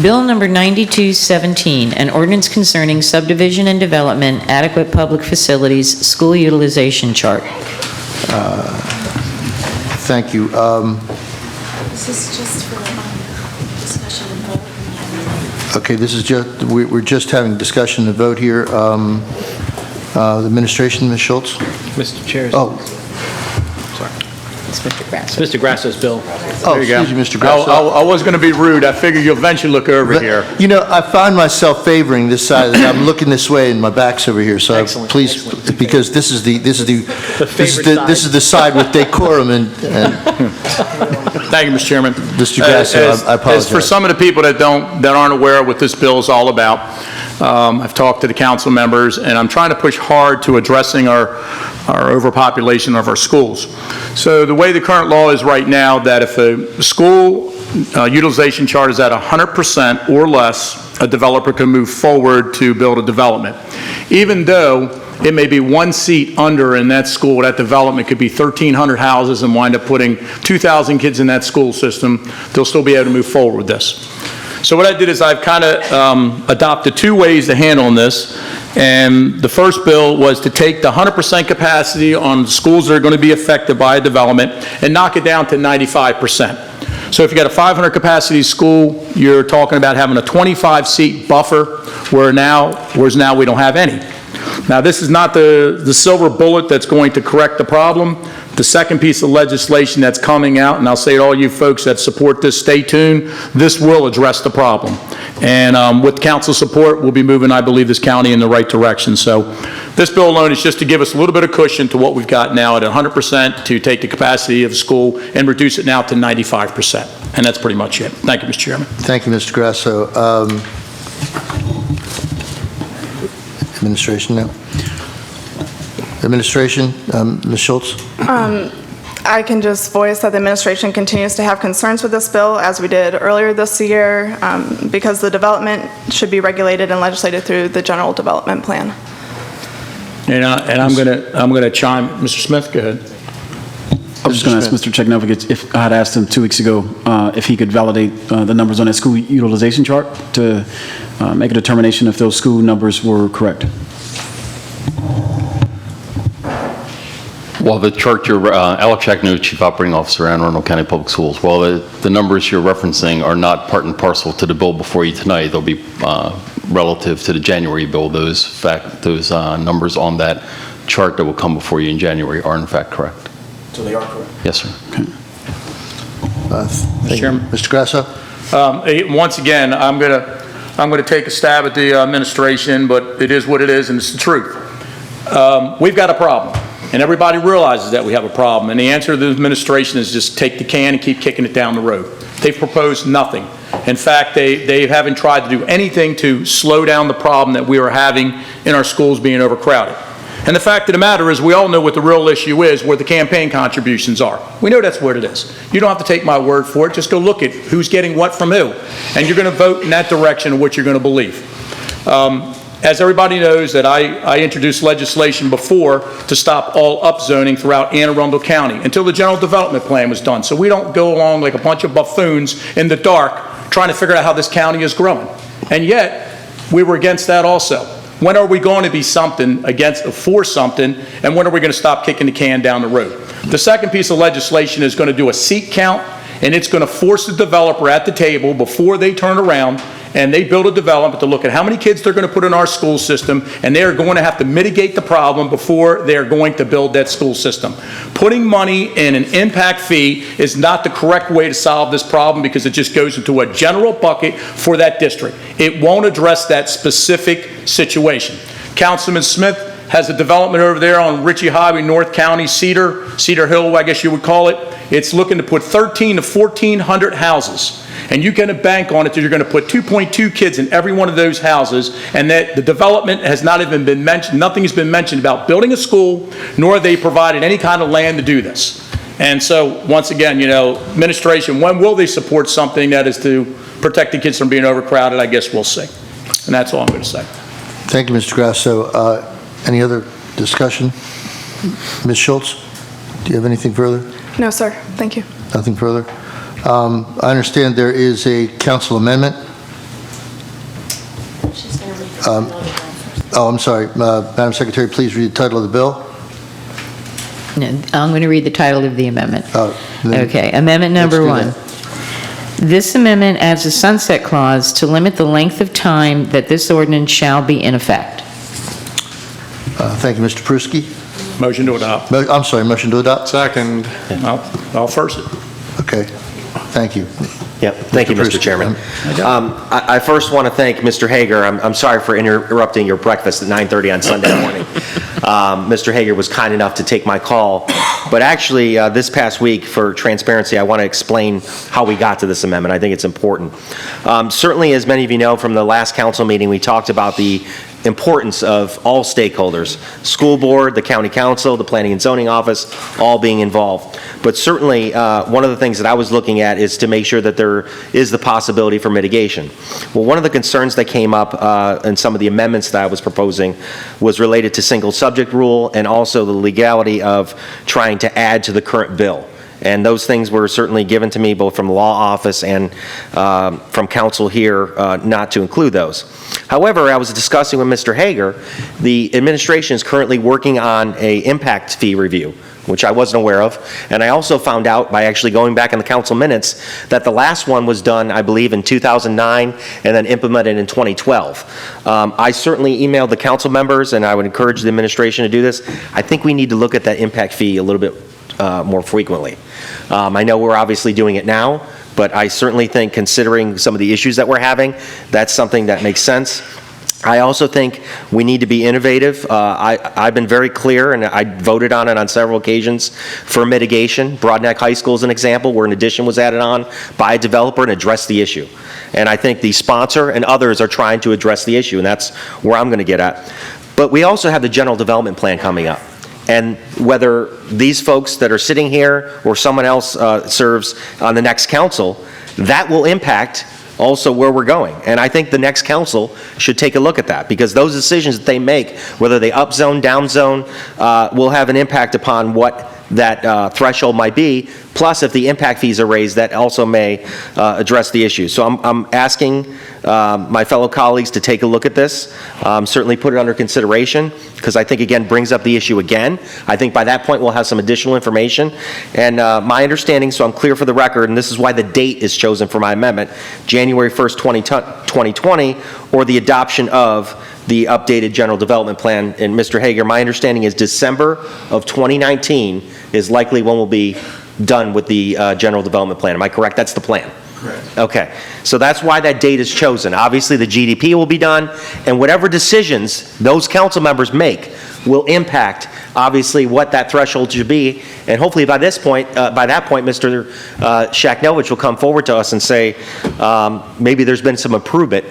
Bill number 9217, an ordinance concerning subdivision and development, adequate public facilities, school utilization chart. Thank you. This is just for discussion and vote. Okay, this is just, we're just having discussion and vote here. The administration, Ms. Schultz? Mr. Chair. Oh, It's Mr. Grasso. Mr. Grasso's bill. oh, There you go. excuse me, Mr. Grasso. I was going to be rude. I figured you'll eventually look over here. You know, I find myself favoring this side. I'm looking this way, and my back's over here. So Excellent, please, excellent. because this is the side with decorum and Thank you, Mr. Chairman. Mr. Grasso, I apologize. As for some of the people that aren't aware of what this bill is all about, I've talked to the council members, and I'm trying to push hard to addressing our overpopulation of our schools. So the way the current law is right now, that if a school utilization chart is at 100% or less, a developer can move forward to build a development. Even though it may be one seat under in that school, that development could be 1,300 houses and wind up putting 2,000 kids in that school system, they'll still be able to move forward with this. So what I did is I've kind of adopted two ways to handle this. And the first bill was to take the 100% capacity on the schools that are going to be affected by a development and knock it down to 95%. So if you got a 500 capacity school, you're talking about having a 25-seat buffer, whereas now we don't have any. Now, this is not the silver bullet that's going to correct the problem. The second piece of legislation that's coming out, and I'll say to all you folks that support this, stay tuned, this will address the problem. And with council support, we'll be moving, I believe, this county in the right direction. So this bill alone is just to give us a little bit of cushion to what we've got now at 100% to take the capacity of the school and reduce it now to 95%. And that's pretty much it. Thank you, Mr. Chairman. Thank you, Mr. Grasso. Administration now. Administration, Ms. Schultz? I can just voice that the administration continues to have concerns with this bill, as we did earlier this year, because the development should be regulated and legislated through the general development plan. And I'm gonna chime. Mr. Smith, go ahead. I was just going to ask Mr. Cheknovich if I had asked him 2 weeks ago if he could validate the numbers on that school utilization chart to make a determination if those school numbers were correct. Well, the chart Alex Cheknovich, Chief Operating Officer, Anne Arundel County Public Schools, well, the numbers you're referencing are not part and parcel to the bill before you tonight. They'll be relative to the January bill. Those numbers on that chart that will come before you in January are in fact correct. So they are correct? Yes, sir. Thank you. Chairman. Mr. Grasso? Once again, I'm gonna take a stab at the administration, but it is what it is, and it's the truth. We've got a problem, and everybody realizes that we have a problem, and the answer to the administration is just take the can and keep kicking it down the road. They've proposed nothing. In fact, they haven't tried to do anything to slow down the problem that we are having in our schools being overcrowded. And the fact of the matter is, we all know what the real issue is, where the campaign contributions are. We know that's what it is. You don't have to take my word for it. Just go look at who's getting what from who. And you're going to vote in that direction of what you're going to believe. As everybody knows, that I introduced legislation before to stop all upzoning throughout Anne Arundel County until the general development plan was done. So we don't go along like a bunch of buffoons in the dark trying to figure out how this county is growing. And yet, we were against that also. When are we going to be something for something, and when are we going to stop kicking the can down the road? The second piece of legislation is going to do a seat count, and it's going to force the developer at the table before they turn around and they build a development to look at how many kids they're going to put in our school system, and they are going to have to mitigate the problem before they're going to build that school system. Putting money in an impact fee is not the correct way to solve this problem, because it just goes into a general bucket for that district. It won't address that specific situation. Councilman Smith has a development over there on Ritchie Highway, North County, Cedar Hill, I guess you would call it. It's looking to put 1,300 to 1,400 houses. And you can bank on it that you're going to put 2.2 kids in every one of those houses, and that the development has not even been mentioned. Nothing has been mentioned about building a school, nor have they provided any kind of land to do this. And so, once again, administration, when will they support something that is to protect the kids from being overcrowded? I guess we'll see. And that's all I'm going to say. Thank you, Mr. Grasso. Any other discussion? Ms. Schultz, do you have anything further? No, sir. Thank you. Nothing further? I understand there is a council amendment I'm sorry. Madam Secretary, please read the title of the bill. No, I'm going to read the title of the amendment. Then Okay, amendment number let's do one. This amendment adds a sunset clause to limit the length of time that this ordinance shall be in effect. Thank you, Mr. Pruski. Motion to adopt. I'm sorry, motion to adopt? Second. I'll first it. Okay, thank you. Yep, thank you, Mr. Pruski. Chairman. I first want to thank Mr. Hager. I'm sorry for interrupting your breakfast at 9:30 on Sunday morning. Mr. Hager was kind enough to take my call, but actually, this past week, for transparency, I want to explain how we got to this amendment. I think it's important. Certainly, as many of you know from the last council meeting, we talked about the importance of all stakeholders, school board, the county council, the planning and zoning office, all being involved. But certainly, one of the things that I was looking at is to make sure that there is the possibility for mitigation. Well, one of the concerns that came up in some of the amendments that I was proposing was related to single subject rule and also the legality of trying to add to the current bill. And those things were certainly given to me both from the law office and from council here not to include those. However, I was discussing with Mr. Hager, the administration is currently working on an impact fee review, which I wasn't aware of. And I also found out by actually going back in the council minutes that the last one was done, I believe, in 2009 and then implemented in 2012. I certainly emailed the council members, and I would encourage the administration to do this. I think we need to look at that impact fee a little bit more frequently. I know we're obviously doing it now, but I certainly think, considering some of the issues that we're having, that's something that makes sense. I also think we need to be innovative. I've been very clear, and I voted on it on several occasions, for mitigation. Broadneck High School is an example where an addition was added on by a developer and addressed the issue. And I think the sponsor and others are trying to address the issue, and that's where I'm going to get at. But we also have the general development plan coming up. And whether these folks that are sitting here or someone else serves on the next council, that will impact also where we're going. And I think the next council should take a look at that, because those decisions that they make, whether they upzone, downzone, will have an impact upon what that threshold might be. Plus, if the impact fees are raised, that also may address the issue. So I'm asking my fellow colleagues to take a look at this, certainly put it under consideration, because I think, again, brings up the issue again. I think by that point we'll have some additional information. And my understanding, so I'm clear for the record, and this is why the date is chosen for my amendment, January 1st, 2020, or the adoption of the updated general development plan. And Mr. Hager, my understanding is December of 2019 is likely when we'll be done with the general development plan. Am I correct? That's the plan? Correct. Okay. So that's why that date is chosen. Obviously, the GDP will be done, and whatever decisions those council members make will impact, obviously, what that threshold should be. And hopefully by that point, Mr. Shaknovich will come forward to us and say, maybe there's been some improvement,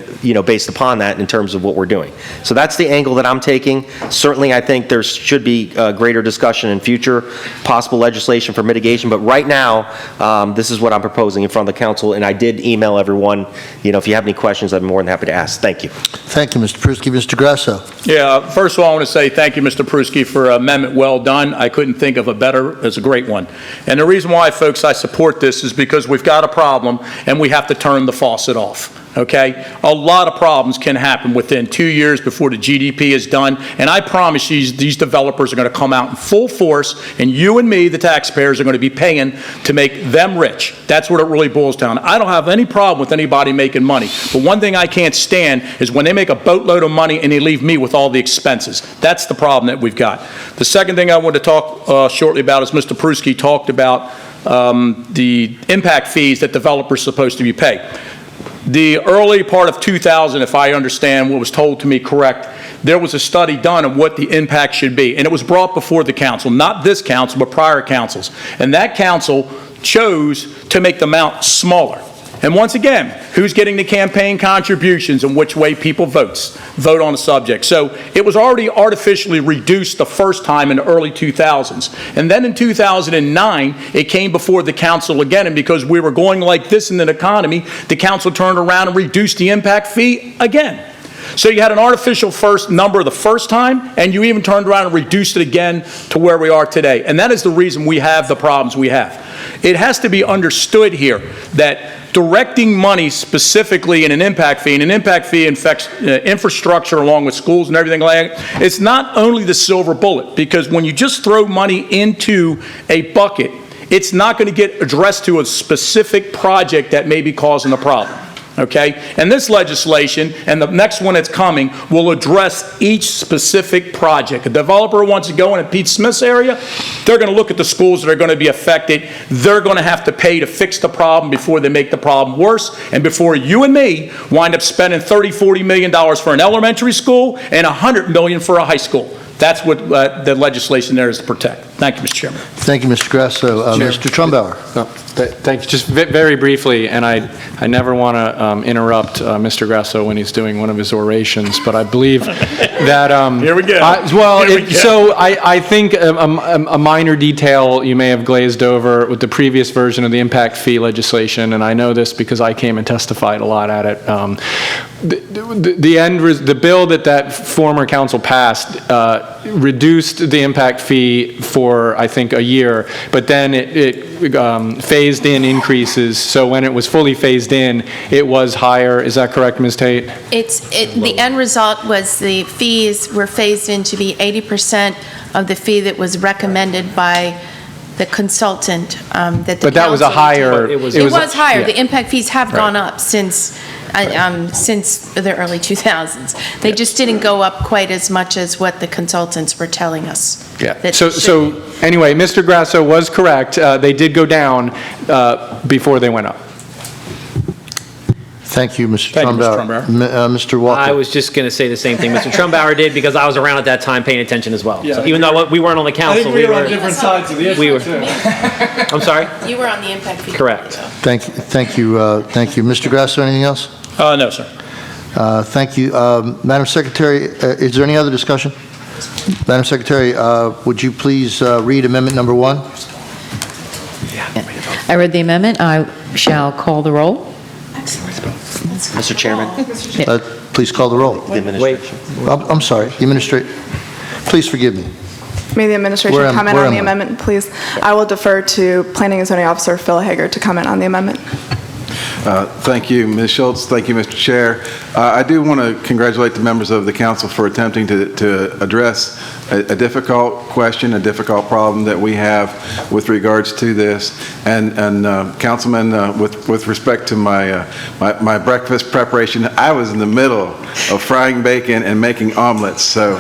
based upon that in terms of what we're doing. So that's the angle that I'm taking. Certainly, I think there should be greater discussion in future, possible legislation for mitigation. But right now, this is what I'm proposing in front of the council. And I did email everyone. If you have any questions, I'm more than happy to ask. Thank you. Thank you, Mr. Pruski. Mr. Grasso. Yeah, first of all, I want to say thank you, Mr. Pruski, for an amendment well done. I couldn't think of a better. It's a great one. And the reason why, folks, I support this is because we've got a problem and we have to turn the faucet off. Okay? A lot of problems can happen within 2 years before the GDP is done, and I promise you these developers are going to come out in full force, and you and me, the taxpayers, are going to be paying to make them rich. That's what it really boils down. I don't have any problem with anybody making money, but one thing I can't stand is when they make a boatload of money and they leave me with all the expenses. That's the problem that we've got. The second thing I want to talk shortly about is Mr. Pruski talked about the impact fees that developers are supposed to be paid. The early part of 2000, if I understand what was told to me correct, there was a study done on what the impact should be, and it was brought before the council, not this council, but prior councils. And that council chose to make the amount smaller. And once again, who's getting the campaign contributions and which way people vote on a subject. So it was already artificially reduced the first time in the early 2000s. And then in 2009, it came before the council again, and because we were going like this in the economy, the council turned around and reduced the impact fee again. So you had an artificial first number the first time, and you even turned around and reduced it again to where we are today. And that is the reason we have the problems we have. It has to be understood here that directing money specifically in an impact fee, and an impact fee affects infrastructure along with schools and everything like that, it's not only the silver bullet, because when you just throw money into a bucket, it's not going to get addressed to a specific project that may be causing the problem. Okay? And this legislation and the next one that's coming will address each specific project. A developer wants to go in at Pete Smith's area, they're going to look at the schools that are going to be affected. They're going to have to pay to fix the problem before they make the problem worse, and before you and me wind up spending $30, $40 million for an elementary school and $100 million for a high school. That's what the legislation there is to protect. Thank you, Mr. Chairman. Thank you, Mr. Grasso. Mr. Trumbauer. Thank you. Just very briefly, and I never want to interrupt Mr. Grasso when he's doing one of his orations, but I believe that... Here we go. I think a minor detail you may have glazed over with the previous version of the impact fee legislation, and I know this because I came and testified a lot at it. The bill that former council passed reduced the impact fee for, I think, a year, but then it phased in increases, so when it was fully phased in, it was higher. Is that correct, Ms. Tate? The end result was the fees were phased in to be 80% of the fee that was recommended by the consultant But that was a higher... It was higher. Yeah. The impact fees have gone up since the early 2000s. They just didn't go up quite as much as what the consultants were telling us. Yeah. that So anyway, Mr. Grasso was correct. They did go down before they went up. Thank you, Mr. Thank you, Mr. Trumbauer. Trumbauer. Mr. Walker. I was just going to say the same thing Mr. Trumbauer did, because I was around at that time paying attention as well. So even though we weren't on the council, we were on different sides of the issue. we were. I'm sorry? You were on the impact fee. Correct. Thank you. Mr. Grasso, anything else? No, sir. Thank you. Madam Secretary, is there any other discussion? Madam Secretary, would you please read amendment number 1? I read the amendment. I shall call the roll. Mr. Chairman, Please call the roll. the administration. I'm sorry, the administrator. Please forgive me. May the administration Where am- comment where on the am I? amendment, please? I will defer to Planning and Zoning Officer Phil Hager to comment on the amendment. Thank you, Ms. Schultz. Thank you, Mr. Chair. I do want to congratulate the members of the council for attempting to address a difficult question, a difficult problem that we have with regards to this. And Councilman, with respect to my breakfast preparation, I was in the middle of frying bacon and making omelets. So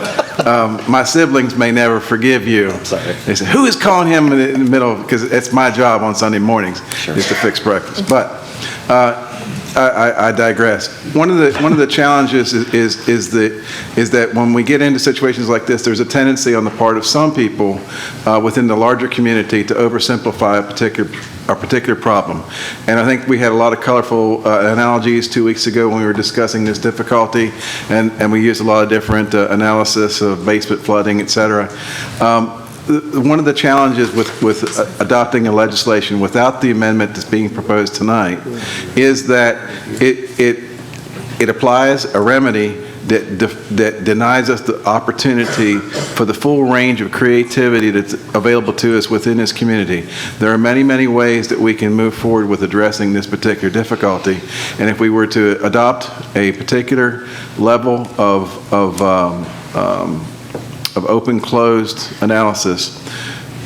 my siblings may never forgive you. I'm sorry. They say, who is calling him in the middle? Because it's my job on Sunday mornings is to fix breakfast. But I digress. One of the challenges is that when we get into situations like this, there's a tendency on the part of some people within the larger community to oversimplify a particular problem. And I think we had a lot of colorful analogies 2 weeks ago when we were discussing this difficulty, and we used a lot of different analysis of basement flooding, et cetera. One of the challenges with adopting a legislation without the amendment that's being proposed tonight is that it applies a remedy that denies us the opportunity for the full range of creativity that's available to us within this community. There are many, many ways that we can move forward with addressing this particular difficulty, and if we were to adopt a particular level of open-closed analysis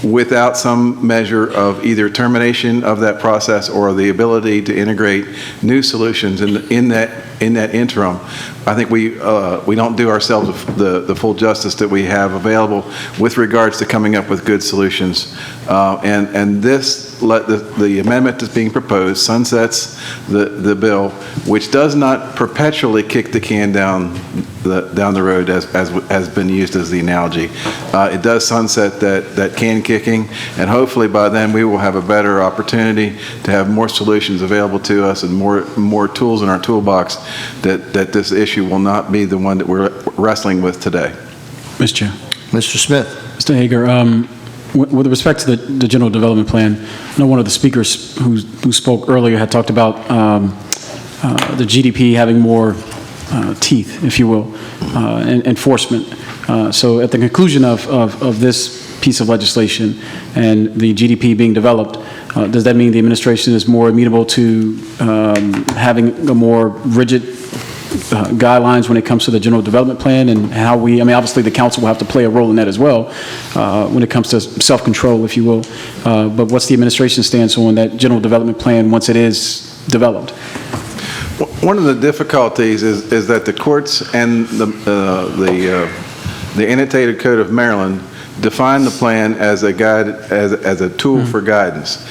without some measure of either termination of that process or the ability to integrate new solutions in that interim, I think we don't do ourselves the full justice that we have available with regards to coming up with good solutions. And the amendment that's being proposed sunsets the bill, which does not perpetually kick the can down the road as has been used as the analogy. It does sunset that can kicking, and hopefully by then we will have a better opportunity to have more solutions available to us and more tools in our toolbox that this issue will not be the one that we're wrestling with today. Mr. Chair. Mr. Smith. Mr. Hager, with respect to the general development plan, I know one of the speakers who spoke earlier had talked about the GDP having more teeth, if you will, enforcement. So at the conclusion of this piece of legislation and the GDP being developed, does that mean the administration is more amenable to having a more rigid guidelines when it comes to the general development plan and how we, I mean, obviously the council will have to play a role in that as well when it comes to self-control, if you will. But what's the administration stance on that general development plan once it is developed? One of the difficulties is that the courts and the annotated code of Maryland define the plan as a guide, as a tool for guidance.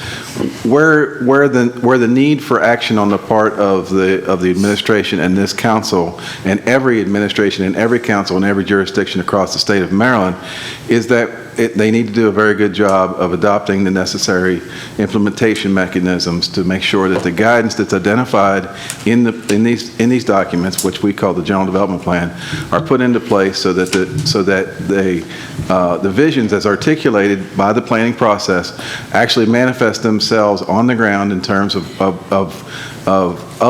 Where the need for action on the part of the administration and this council and every administration and every council and every jurisdiction across the state of Maryland is that they need to do a very good job of adopting the necessary implementation mechanisms to make sure that the guidance that's identified in these documents, which we call the General Development Plan, are put into place so that the visions as articulated by the planning process actually manifest themselves on the ground in terms of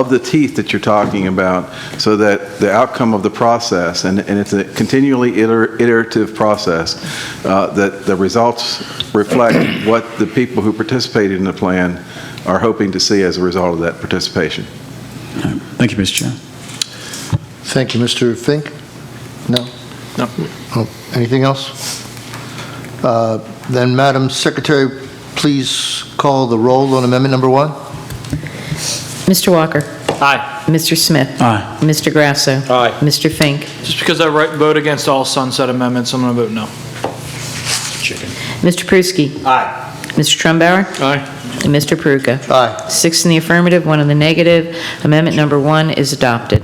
the teeth that you're talking about, so that the outcome of the process, and it's a continually iterative process, that the results reflect what the people who participated in the plan are hoping to see as a result of that participation. Thank you, Mr. Chair. Thank you, Mr. Fink. No? No. Oh, anything else? Then, Madam Secretary, please call the roll on amendment number 1. Mr. Walker. Aye. Mr. Smith. Aye. Mr. Grasso. Aye. Mr. Fink. Just because I vote against all sunset amendments, I'm going to vote no. Mr. Pruski. Aye. Mr. Trumbauer. Aye. And Mr. Peruka. Aye. 6 in the affirmative, 1 in the negative. Amendment number 1 is adopted.